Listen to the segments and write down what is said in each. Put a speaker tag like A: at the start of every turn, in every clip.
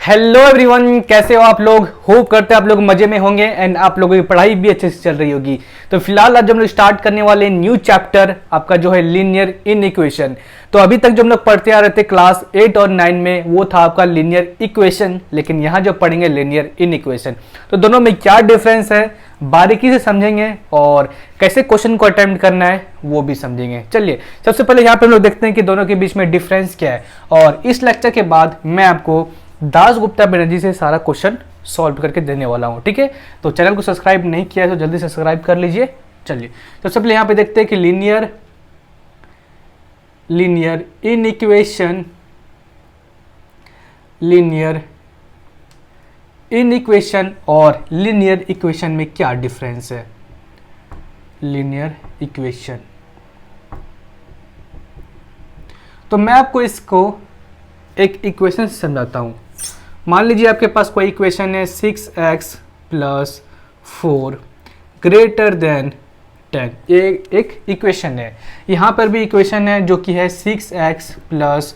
A: Hello everyone, कैसे हो आप लोग। होप करते हैं आप लोग मजे में होंगे एंड आप लोगों की पढ़ाई भी अच्छे से चल रही होगी। तो फिलहाल आज हम लोग स्टार्ट करने वाले न्यू चैप्टर आपका जो है लीनियर इन इक्वेशन। तो अभी तक जो हम लोग पढ़ते आ रहे थे क्लास 8 और 9 में वो था आपका लीनियर इक्वेशन, लेकिन यहाँ जो पढ़ेंगे लीनियर इन इक्वेशन। तो दोनों में क्या डिफरेंस है बारीकी से समझेंगे और कैसे क्वेश्चन को अटेम्प्ट करना है वो भी समझेंगे। चलिए सबसे पहले यहाँ पे हम लोग देखते हैं कि दोनों के बीच में डिफरेंस क्या है, और इस लेक्चर के बाद मैं आपको दास गुप्ता बनर्जी से सारा क्वेश्चन सॉल्व करके देने वाला हूं। ठीक है, तो चैनल को सब्सक्राइब नहीं किया है तो जल्दी से सब्सक्राइब कर लीजिए। चलिए तो सबसे पहले यहां पे देखते हैं कि लीनियर इन इक्वेशन और लीनियर इक्वेशन में क्या डिफरेंस है। लीनियर इक्वेशन, तो मैं आपको इसको एक इक्वेशन से समझाता हूं। मान लीजिए आपके पास कोई इक्वेशन है 6x प्लस 4 ग्रेटर देन 10। ये एक इक्वेशन है। यहाँ पर भी इक्वेशन है जो कि है 6x प्लस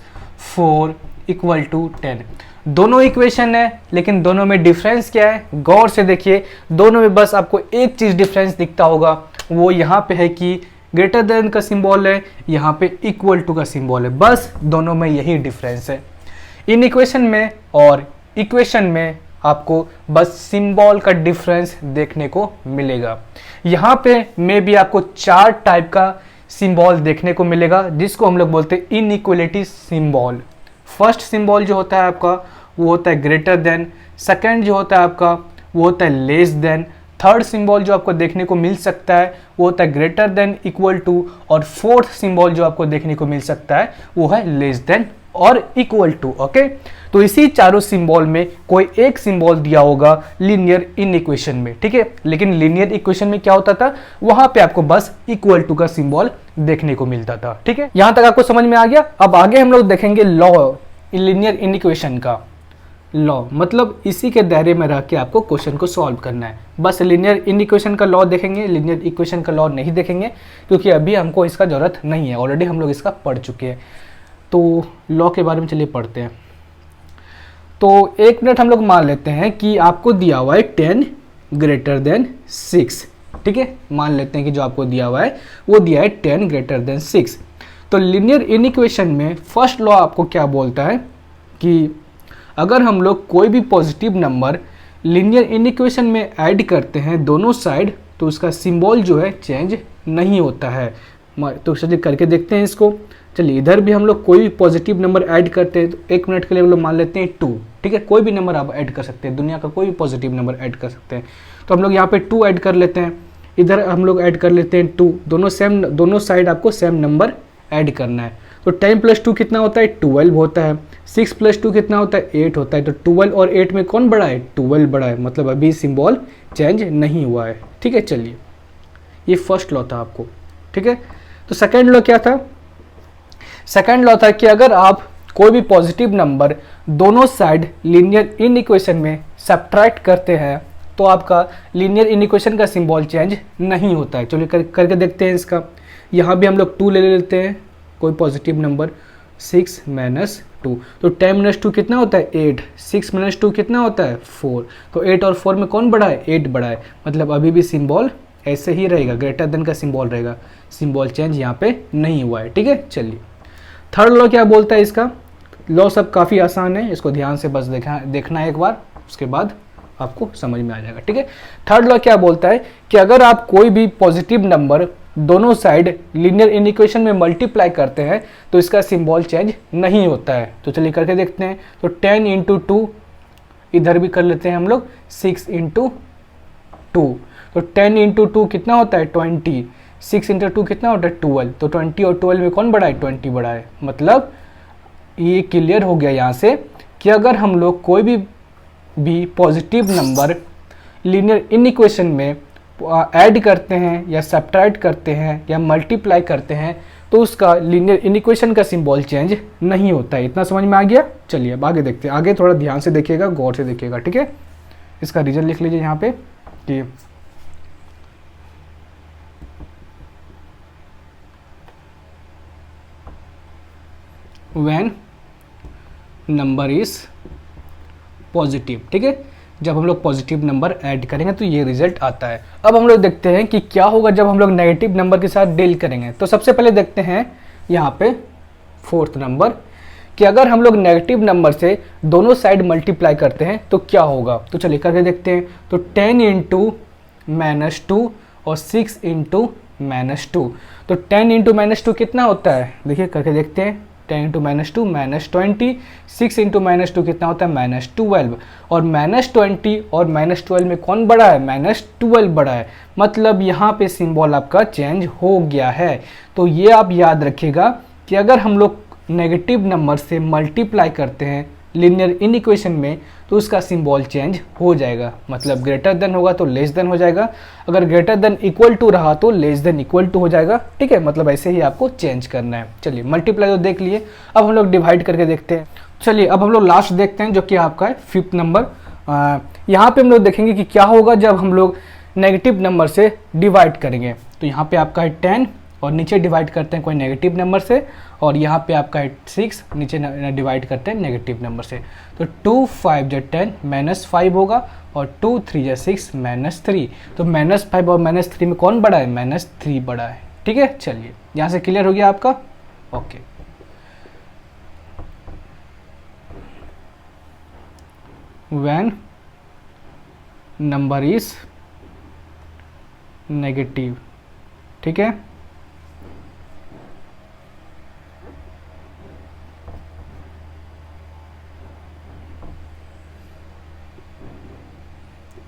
A: 4 इक्वल टू 10। दोनों इक्वेशन है, लेकिन दोनों में डिफरेंस क्या है गौर से देखिए। दोनों में बस आपको एक चीज़ डिफरेंस दिखता होगा, वो यहाँ पे है कि ग्रेटर देन का सिंबल है, यहाँ पे इक्वल टू का सिंबल है। बस दोनों में यही डिफरेंस है। इन इक्वेशन में और इक्वेशन में आपको बस सिंबल का डिफरेंस देखने को मिलेगा। यहाँ पे में भी आपको 4 टाइप का सिंबल देखने को मिलेगा, जिसको हम लोग बोलते हैं इनइक्वलिटी सिंबल। फर्स्ट सिंबल जो होता है आपका वो होता है ग्रेटर देन, सेकंड जो होता है आपका वो होता है लेस देन, थर्ड सिंबल जो आपको देखने को मिल सकता है वो होता है ग्रेटर देन इक्वल टू, और फोर्थ सिंबल जो आपको देखने को मिल सकता है वो है लेस देन और इक्वल टू। ओके, तो इसी चारों सिंबल में कोई एक सिंबल दिया होगा लीनियर इन इक्वेशन में। ठीक है, लेकिन लीनियर इक्वेशन में क्या होता था, वहां पे आपको बस इक्वल टू का सिंबल देखने को मिलता था। ठीक है, यहां तक आपको समझ में आ गया। अब आगे हम लोग देखेंगे लॉ लीनियर इन इक्वेशन का। लॉ मतलब इसी के दायरे में रह के आपको क्वेश्चन को सॉल्व करना है। बस लीनियर इन इक्वेशन का लॉ देखेंगे, लीनियर इक्वेशन का लॉ नहीं देखेंगे, क्योंकि अभी हमको इसका जरूरत नहीं है, ऑलरेडी हम लोग इसका पढ़ चुके हैं। तो लॉ के बारे में चलिए पढ़ते हैं। तो एक मिनट हम लोग मान लेते हैं कि आपको दिया हुआ है 10 ग्रेटर देन 6। ठीक है, मान लेते हैं कि जो आपको दिया हुआ है वो दिया है 10 ग्रेटर देन 6। तो लीनियर इन इक्वेशन में फर्स्ट लॉ आपको क्या बोलता है कि अगर हम लोग कोई भी positive number linear in equation में ऐड करते हैं दोनों साइड, तो उसका सिंबल जो है चेंज नहीं होता है। तो चलिए करके देखते हैं इसको। चलिए इधर भी हम लोग कोई भी पॉजिटिव नंबर ऐड करते हैं, तो एक मिनट के लिए हम लोग मान लेते हैं 2। ठीक है, कोई भी नंबर आप ऐड कर सकते हैं, दुनिया का कोई भी पॉजिटिव नंबर ऐड कर सकते हैं। तो हम लोग यहाँ पे 2 ऐड कर लेते हैं, इधर हम लोग ऐड कर लेते हैं 2। दोनों साइड आपको सेम नंबर ऐड करना है। तो 10 प्लस 2 कितना होता है 12 होता है। 6 प्लस 2 कितना होता है 8 होता है। तो 12 और 8 में कौन बड़ा है 12 बड़ा है, मतलब अभी सिंबल चेंज नहीं हुआ है। ठीक है, चलिए ये फर्स्ट लॉ था आपको। ठीक है, तो सेकेंड लॉ क्या था। सेकेंड लॉ था कि अगर आप कोई भी पॉजिटिव नंबर दोनों साइड लीनियर इन इक्वेशन में सब्ट्रैक्ट करते हैं तो आपका लीनियर इन इक्वेशन का सिंबल चेंज नहीं होता है। चलिए करके देखते हैं इसका। यहाँ भी हम लोग 2 ले लेते हैं, कोई पॉजिटिव नंबर 6 माइनस 2। तो 10 माइनस 2 कितना होता है 8। 6 माइनस 2 कितना होता है 4। तो 8 और 4 में कौन बड़ा है 8 बड़ा है, मतलब अभी भी सिंबल ऐसे ही रहेगा, ग्रेटर देन का सिंबल रहेगा, सिंबल चेंज यहाँ पे नहीं हुआ है। ठीक है, चलिए थर्ड लॉ क्या बोलता है इसका। लॉ सब काफ़ी आसान है, इसको ध्यान से बस देखना है एक बार, उसके बाद आपको समझ में आ जाएगा। ठीक है, थर्ड लॉ क्या बोलता है कि अगर आप कोई भी पॉजिटिव नंबर दोनों साइड लीनियर इन इक्वेशन में मल्टीप्लाई करते हैं तो इसका सिंबल चेंज नहीं होता है। तो चलिए करके देखते हैं। तो 10 इंटू 2, इधर भी कर लेते हैं हम लोग 6 इंटू 2। तो 10 इंटू 2 कितना होता है 20। 6 इंटू 2 कितना होता है 12। तो 20 और 12 में कौन बड़ा है 20 बड़ा है। मतलब ये क्लियर हो गया यहाँ से कि अगर हम लोग कोई भी positive number linear in equation में ऐड करते हैं या सब्ट्रैक्ट करते हैं या मल्टीप्लाई करते हैं तो उसका लीनियर इन इक्वेशन का सिंबल चेंज नहीं होता है। इतना समझ में आ गया। चलिए अब आगे देखते हैं। आगे थोड़ा ध्यान से देखिएगा, गौर से देखिएगा। ठीक है, इसका रीजन लिख लीजिए यहाँ पे कि when number is पॉजिटिव, ठीक है। जब हम लोग पॉजिटिव नंबर ऐड करेंगे तो ये रिजल्ट आता है। अब हम लोग देखते हैं कि क्या होगा जब हम लोग नेगेटिव नंबर के साथ डील करेंगे। तो सबसे पहले देखते हैं यहाँ पे फोर्थ नंबर कि अगर हम लोग नेगेटिव नंबर से दोनों साइड मल्टीप्लाई करते हैं तो क्या होगा। तो चलिए करके देखते हैं। तो 10 इंटू -2 और 6 इंटू -2, तो 10 इंटू -2 कितना होता है, देखिए करके देखते हैं। 10 इंटू -2 -20, 6 इंटू -2 कितना होता है -12, और -20 और -12 में कौन बड़ा है, -12 बड़ा है, मतलब यहाँ पे सिंबल आपका चेंज हो गया है। तो ये आप याद रखिएगा कि अगर हम लोग नेगेटिव नंबर से मल्टीप्लाई करते हैं लीनियर इनइक्वेशन में तो उसका सिंबल चेंज हो जाएगा, मतलब ग्रेटर देन होगा तो लेस देन हो जाएगा, अगर ग्रेटर देन इक्वल टू रहा तो लेस देन इक्वल टू हो जाएगा, ठीक है। मतलब ऐसे ही आपको चेंज करना है। चलिए मल्टीप्लाई तो देख लिए, अब हम लोग डिवाइड करके देखते हैं। चलिए अब हम लोग लास्ट देखते हैं जो कि आपका है फिफ्थ नंबर। यहाँ पे हम लोग देखेंगे कि क्या होगा जब हम लोग नेगेटिव नंबर से डिवाइड करेंगे। तो यहाँ पे आपका है 10 और नीचे डिवाइड करते हैं कोई नेगेटिव नंबर से, और यहाँ पे आपका है 6 नीचे डिवाइड करते हैं नेगेटिव नंबर से। तो 2 5 × 10 -5 होगा, और 2 3 × 6 -3, तो -5 और -3 में कौन बड़ा है, -3 बड़ा है, ठीक है। चलिए यहाँ से क्लियर हो गया आपका, okay. When number is negative, ठीक है।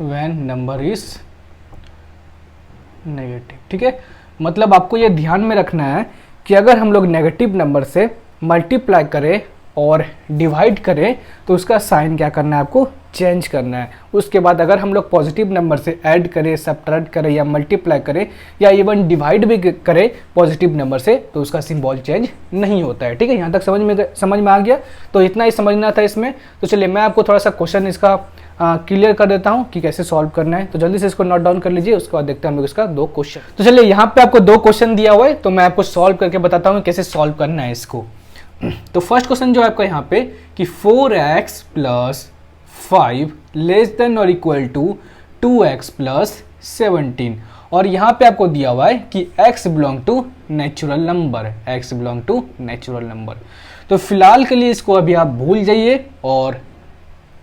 A: व्हेन नंबर इज नेगेटिव, ठीक है। मतलब आपको ये ध्यान में रखना है कि अगर हम लोग नेगेटिव नंबर से मल्टीप्लाई करें और डिवाइड करें तो उसका साइन क्या करना है, आपको चेंज करना है। उसके बाद अगर हम लोग पॉजिटिव नंबर से ऐड करें, सब्ट्रैक्ट करें या मल्टीप्लाई करें या इवन डिवाइड भी करें पॉजिटिव नंबर से तो उसका सिंबल चेंज नहीं होता है, ठीक है। यहाँ तक समझ में आ गया, तो इतना ही समझना था इसमें। तो चलिए मैं आपको थोड़ा सा क्वेश्चन इसका क्लियर कर देता हूँ कि कैसे सॉल्व करना है। तो जल्दी से इसको नोट डाउन कर लीजिए, उसके बाद देखते हैं हम लोग इसका 2 क्वेश्चन। तो चलिए यहाँ पे आपको 2 क्वेश्चन दिया हुआ है, तो मैं आपको सॉल्व करके बताता हूँ कैसे सॉल्व करना है इसको। तो फर्स्ट क्वेश्चन जो है आपका यहाँ पे कि 4x + 5 लेस देन और इक्वल टू 2x + 17, और यहाँ पे आपको दिया हुआ है कि x belong to natural number, x belong to natural number. तो फिलहाल के लिए इसको अभी आप भूल जाइए और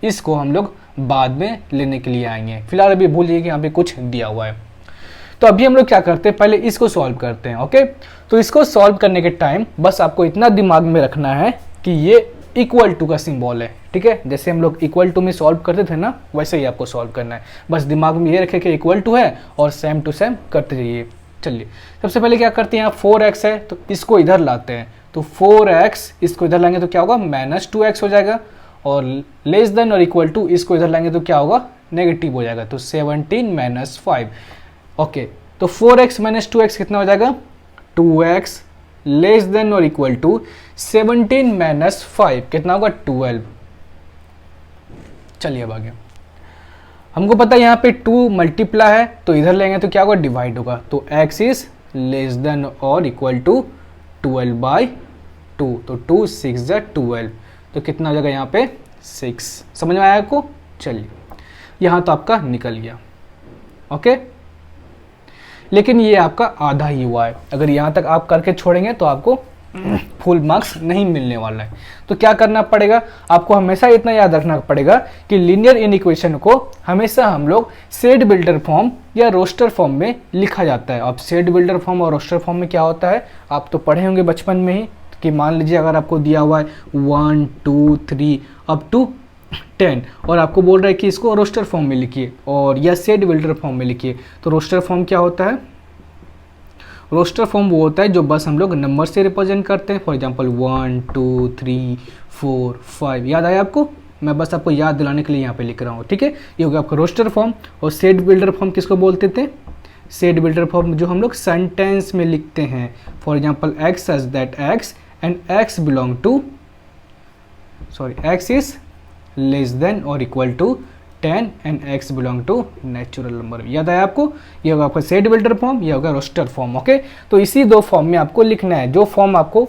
A: इसको हम लोग बाद में लेने के लिए आएंगे। फिलहाल अभी भूल जाइए कि यहाँ पे कुछ दिया हुआ है। तो अभी हम लोग क्या करते हैं, पहले इसको सॉल्व करते हैं, ओके। तो इसको सॉल्व करने के टाइम बस आपको इतना दिमाग में रखना है कि ये इक्वल टू का सिंबल है, ठीक है। जैसे हम लोग इक्वल टू में सॉल्व करते थे ना, वैसे ही आपको सॉल्व करना है। बस दिमाग में ये रखें कि इक्वल टू है और सेम टू सेम करते जाइए। चलिए सबसे पहले क्या करते हैं, यहाँ 4x है तो इसको इधर लाते हैं, तो 4x इसको इधर लाएंगे तो क्या होगा, -2x हो जाएगा, और लेस देन और इक्वल टू इसको इधर लाएंगे तो क्या होगा, नेगेटिव हो जाएगा, तो 17 - 5, ओके। तो 4x - 2x कितना हो जाएगा, 2x, लेस देन और इक्वल टू 17 - 5 कितना होगा, 12। चलिए अब आगे, हमको पता है यहाँ पे 2 मल्टीप्लाई है तो इधर लेंगे तो क्या होगा, डिवाइड होगा, तो x इज लेस देन और इक्वल टू 12/2, तो 2 6 × 12, तो कितना हो जाएगा यहाँ पे 6। समझ में आया आपको। चलिए यहाँ तो आपका निकल गया, ओके। लेकिन ये आपका आधा ही हुआ है, अगर यहाँ तक आप करके छोड़ेंगे तो आपको फुल मार्क्स नहीं मिलने वाला है। तो क्या करना पड़ेगा, आपको हमेशा इतना याद रखना पड़ेगा कि लीनियर इनइक्वेशन को हमेशा हम लोग सेट बिल्डर फॉर्म या रोस्टर फॉर्म में लिखा जाता है। अब सेट बिल्डर फॉर्म और रोस्टर फॉर्म में क्या होता है, आप तो पढ़े होंगे बचपन में ही, कि मान लीजिए अगर आपको दिया हुआ है 1 2 3 अप टू 10 और आपको बोल रहा है कि इसको रोस्टर फॉर्म में लिखिए और या सेट बिल्डर फॉर्म में लिखिए, तो रोस्टर फॉर्म क्या होता है, रोस्टर फॉर्म वो होता है जो बस हम लोग नंबर से रिप्रेजेंट करते हैं। फॉर एग्जांपल 1 2 3 4 5, याद आया आपको, मैं बस आपको याद दिलाने के लिए यहाँ पे लिख रहा हूँ, ठीक है। ये हो गया आपका रोस्टर फॉर्म। और सेट बिल्डर फॉर्म किसको बोलते थे, सेट बिल्डर फॉर्म जो हम लोग सेंटेंस में लिखते हैं। For example x such that x and x belong to, sorry, x is less than और equal to 10 and x belong to natural number. याद आया आपको, ये होगा आपका सेट बिल्डर फॉर्म, ये होगा रोस्टर फॉर्म, ओके। तो इसी 2 फॉर्म में आपको लिखना है, जो फॉर्म आपको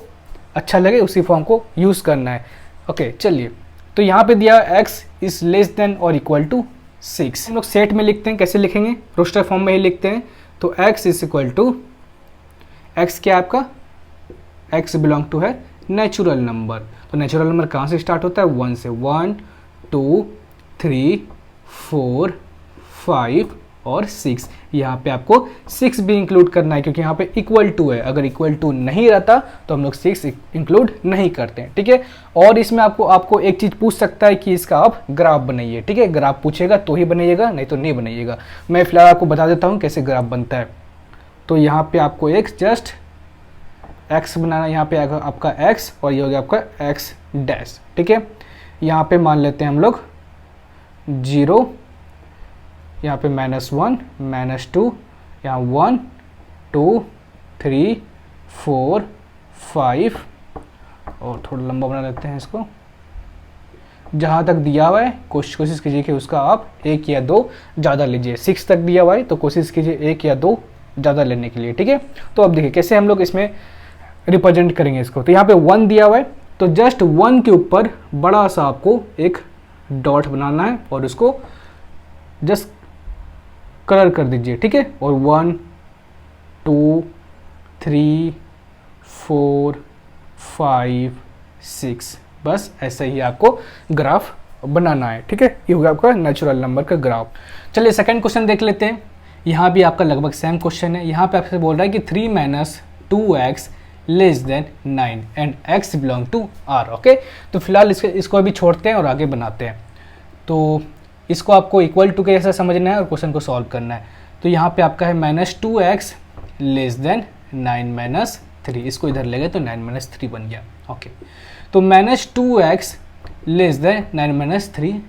A: अच्छा लगे उसी फॉर्म को यूज़ करना है, ओके। चलिए तो यहाँ पे दिया x इज लेस देन और इक्वल टू 6। हम लोग सेट में लिखते हैं, कैसे लिखेंगे, रोस्टर फॉर्म में ही लिखते हैं। तो x is equal to, x क्या है आपका, x बिलोंग टू है नेचुरल नंबर। तो नेचुरल नंबर कहाँ से स्टार्ट होता है, 1 से। 1 2 3 4 5 और 6। यहाँ पे आपको 6 भी इंक्लूड करना है क्योंकि यहाँ पे इक्वल टू है। अगर इक्वल टू नहीं रहता तो हम लोग 6 इंक्लूड नहीं करते हैं, ठीक है। और इसमें आपको एक चीज़ पूछ सकता है कि इसका आप ग्राफ बनाइए, ठीक है। ग्राफ पूछेगा तो ही बनाइएगा, नहीं तो नहीं बनाइएगा। मैं फिलहाल आपको बता देता हूँ कैसे ग्राफ बनता है। तो यहाँ पे आपको एक जस्ट x बनाना, यहाँ पे आपका x और ये हो गया आपका x डैश, ठीक है। यहाँ पे मान लेते हैं हम लोग 0, यहाँ पे -1 -2, यहाँ 1 2 3 4 5 और थोड़ा लंबा बना लेते हैं इसको। जहाँ तक दिया हुआ है कोशिश कीजिए कि उसका आप 1 या 2 ज़्यादा लीजिए। 6 तक दिया हुआ है तो कोशिश कीजिए 1 या 2 ज़्यादा लेने के लिए, ठीक है। तो अब देखिए कैसे हम लोग इसमें रिप्रेजेंट करेंगे इसको। तो यहाँ पे 1 दिया हुआ है तो जस्ट 1 के ऊपर बड़ा सा आपको एक डॉट बनाना है और उसको जस्ट कलर कर दीजिए, ठीक है। और 1 2 3 4 5 6, बस ऐसे ही आपको ग्राफ बनाना है, ठीक है। ये होगा आपका नेचुरल नंबर का ग्राफ। चलिए सेकंड क्वेश्चन देख लेते हैं। यहाँ भी आपका लगभग सेम क्वेश्चन है। यहाँ पे आपसे बोल रहा है कि 3 - 2x less than 9 and x belong to r, okay. तो फिलहाल इसको अभी छोड़ते हैं और आगे बनाते हैं। तो इसको आपको इक्वल टू के जैसा समझना है और क्वेश्चन को सॉल्व करना है। तो यहाँ पे आपका है -2x लेस देन 9 - 3, इसको इधर ले गए तो 9 - 3 बन गया, ओके। तो -2x लेस देन 9 - 3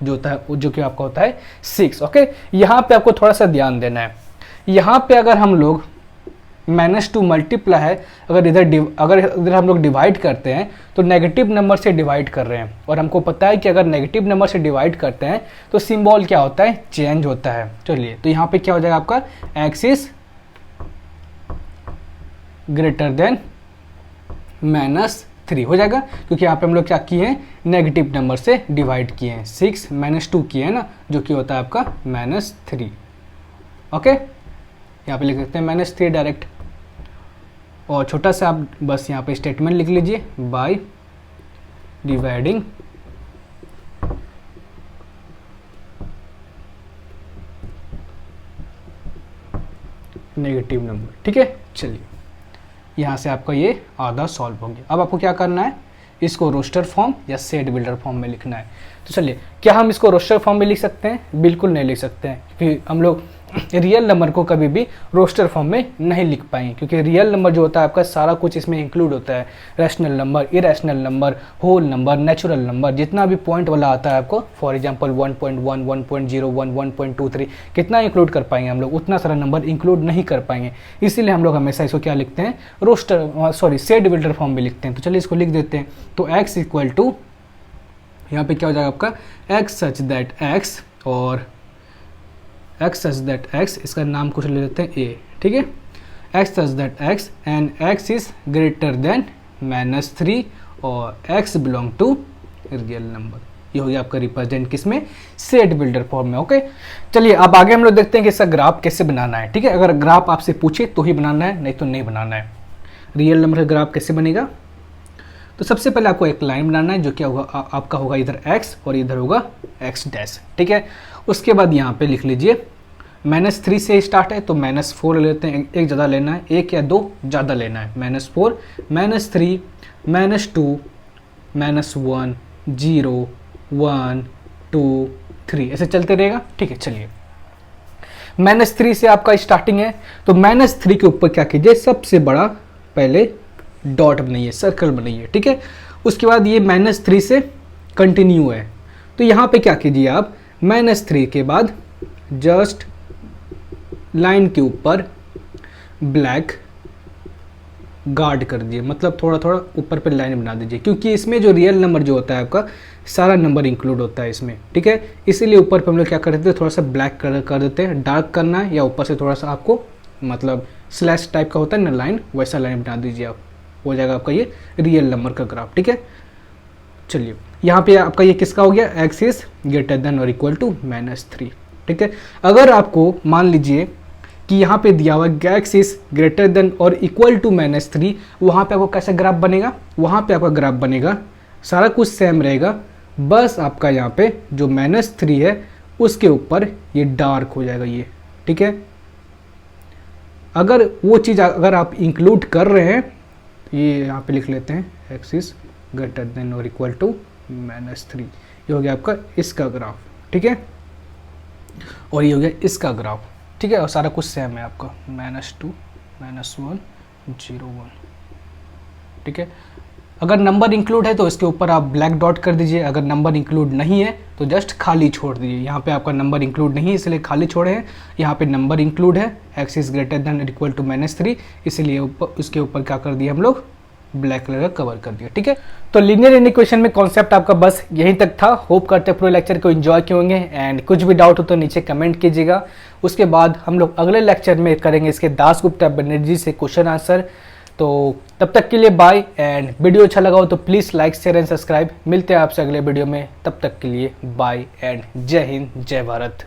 A: जो होता है, जो कि आपका होता है 6, ओके। यहाँ पे आपको थोड़ा सा ध्यान देना है। यहाँ पे अगर हम लोग -2 मल्टीप्लाई है, अगर इधर हम लोग डिवाइड करते हैं तो नेगेटिव नंबर से डिवाइड कर रहे हैं। और हमको पता है कि अगर नेगेटिव नंबर से डिवाइड करते हैं तो सिंबल क्या होता है, चेंज होता है। चलिए तो यहाँ पे क्या हो जाएगा आपका, x इज ग्रेटर देन -3 हो जाएगा क्योंकि यहाँ पे हम लोग क्या किए हैं, नेगेटिव नंबर से डिवाइड किए हैं। 6 - 2 किए हैं ना, जो कि होता है आपका -3, ओके। यहाँ पे लिख सकते हैं -3 डायरेक्ट। और छोटा सा आप बस यहाँ पे स्टेटमेंट लिख लीजिए, बाय डिवाइडिंग नेगेटिव नंबर, ठीक है। चलिए यहाँ से आपका ये आधा सॉल्व हो गया। अब आपको क्या करना है, इसको रोस्टर फॉर्म या सेट बिल्डर फॉर्म में लिखना है। तो चलिए, क्या हम इसको रोस्टर फॉर्म में लिख सकते हैं? बिल्कुल नहीं लिख सकते हैं, क्योंकि हम लोग रियल नंबर को कभी भी रोस्टर फॉर्म में नहीं लिख पाएंगे, क्योंकि रियल नंबर जो होता है आपका सारा कुछ इसमें इंक्लूड होता है। Rational number, irrational number, whole number, natural number, जितना भी पॉइंट वाला आता है आपको, फॉर एग्जांपल 1.1, 1.01, 1.23, कितना इंक्लूड कर पाएंगे हम लोग? उतना सारा नंबर इंक्लूड नहीं कर पाएंगे। इसीलिए हम लोग हमेशा इसको क्या लिखते हैं, सेट बिल्डर फॉर्म में लिखते हैं। तो चलिए इसको लिख देते हैं। तो x इक्वल टू, यहाँ पे क्या हो जाएगा आपका, x सच दैट x, और x सच दैट x, इसका नाम कुछ ले लेते हैं a, ठीक है। x such that x and x is greater than -3 और x belong to real number. ये हो गया आपका रिप्रेजेंट किसमें, सेट बिल्डर फॉर्म में, ओके। चलिए अब आगे हम लोग देखते हैं कि इसका ग्राफ कैसे बनाना है, ठीक है। अगर ग्राफ आपसे पूछे तो ही बनाना है, नहीं तो नहीं बनाना है। रियल नंबर का ग्राफ कैसे बनेगा? तो सबसे पहले आपको एक लाइन बनाना है, जो क्या होगा, आपका होगा इधर x और इधर होगा x डैश, ठीक है। उसके बाद यहाँ पे लिख लीजिए -3 से स्टार्ट है तो -4 ले लेते हैं, एक ज़्यादा लेना है, एक या दो ज़्यादा लेना है। -4 -3 -2 -1 0 1 2 3 ऐसे चलते रहेगा, ठीक है। चलिए -3 से आपका स्टार्टिंग है, तो -3 के ऊपर क्या कीजिए, सबसे बड़ा पहले डॉट बनाइए, सर्कल बनाइए, ठीक है। उसके बाद ये -3 से कंटिन्यू है, तो यहाँ पे क्या कीजिए आप, -3 के बाद जस्ट लाइन के ऊपर ब्लैक गार्ड कर दीजिए, मतलब थोड़ा थोड़ा ऊपर पे लाइन बना दीजिए, क्योंकि इसमें जो रियल नंबर जो होता है आपका सारा नंबर इंक्लूड होता है इसमें, ठीक है। इसीलिए ऊपर पे हम लोग क्या कर देते हैं, थोड़ा सा ब्लैक कलर कर देते हैं। डार्क करना है या ऊपर से थोड़ा सा आपको मतलब स्लैश टाइप का होता है ना लाइन, वैसा लाइन बना दीजिए आप, हो जाएगा आपका ये रियल नंबर का ग्राफ, ठीक है। चलिए यहाँ पे आपका ये किसका हो गया, x इज ग्रेटर देन और इक्वल टू -3। ठीक है, अगर आपको मान लीजिए कि यहाँ पे दिया हुआ है x इज ग्रेटर देन और इक्वल टू -3, वहाँ पे आपको कैसा ग्राफ बनेगा, वहाँ पे आपका ग्राफ बनेगा सारा कुछ सेम रहेगा, बस आपका यहाँ पे जो -3 है उसके ऊपर ये डार्क हो जाएगा ये। ठीक है, अगर वो चीज़ अगर आप इंक्लूड कर रहे हैं, ये यहाँ पे लिख लेते हैं x इज ग्रेटर देन और इक्वल टू -3, ये हो गया आपका इसका ग्राफ। ठीक है, और ये हो गया इसका ग्राफ। ठीक है, और सारा कुछ सेम है आपका -2 -1 0 1। ठीक है, अगर नंबर इंक्लूड है तो इसके ऊपर आप ब्लैक डॉट कर दीजिए, अगर नंबर इंक्लूड नहीं है तो जस्ट खाली छोड़ दीजिए। यहाँ पे आपका नंबर इंक्लूड नहीं है इसलिए खाली छोड़े हैं, यहाँ पे नंबर इंक्लूड है x is greater than equal to -3, इसलिए उसके ऊपर क्या कर दिया हम लोग, ब्लैक कलर का कवर कर दिया। ठीक है, तो लीनियर इक्वेशन में कॉन्सेप्ट आपका बस यहीं तक था। होप करते पूरे लेक्चर को एंजॉय किए होंगे, एंड कुछ भी डाउट हो तो नीचे कमेंट कीजिएगा। उसके बाद हम लोग अगले लेक्चर में करेंगे इसके दासगुप्ता बनर्जी से क्वेश्चन आंसर। तो तब तक के लिए बाय, एंड वीडियो अच्छा लगा हो तो please like share and subscribe. मिलते हैं आपसे अगले वीडियो में, तब तक के लिए बाय एंड जय हिंद जय भारत।